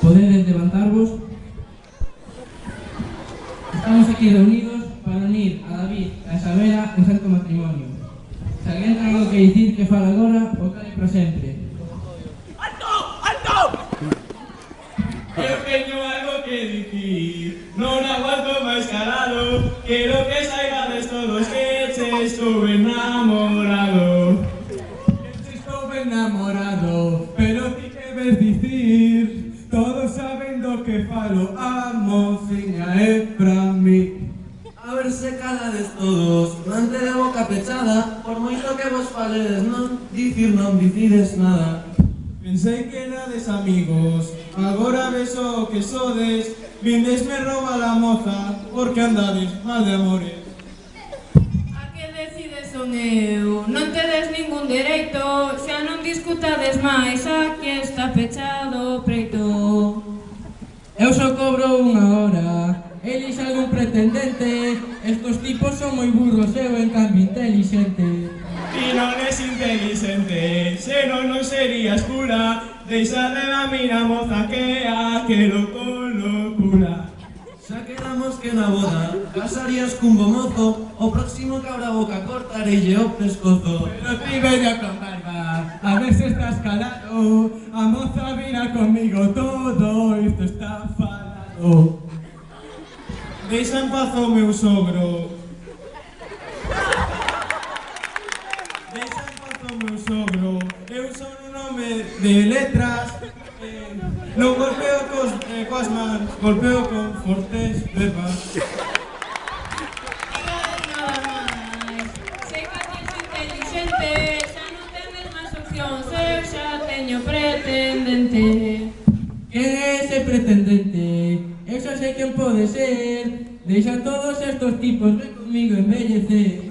Podedes levantarvos. Estamos aquí reunidos para unir a David e a Isabela en santo matrimonio. Se alguén ten algo que dicir que fala agora ou cale para sempre. ¡Alto! ¡Alto! Eu teño algo que dicir, non aguanto máis calado, quero que saibades todos que che estuve enamorado. Estou enamorado, pero ti que ves dicir, todos saben do que falo, a mociña é pra mí. A ver se calades todos, mante de boca pechada, por moito que vos faledes non dicides nada. Pensei que erades amigos, agora beso o que sodes, vindesme rouba la moza, porque andades mal de amores. A que decides son eu, non tedes ningún dereito, xa non discutades máis, aquí está pechado o preito. Eu só cobro unha hora. Eles algún pretendente. Estos tipos son moi burros, eu en cambio inteligente. Ti non es inteligente, senón non serías pura, deixa de la mina moza que a quero con locura. Xa quedamos que na boda casarías cun bo mozo, o próximo que abra boca cortareille o pescozo. Pero ti veña con barba, a ver se estás calado, a moza vira conmigo, todo isto está falado. Deixa en paz o meu sogro. Deixa en paz o meu sogro, eu son un home de letras, non golpeo coas mans, golpeo con fortes verbas. Nada máis, sei que ti es inteligente, xa non temes máis opcións, eu xa teño pretendente. Quen é ese pretendente? Eu xa sei quen pode ser. Deixa todos estos tipos, ven comigo envellecer.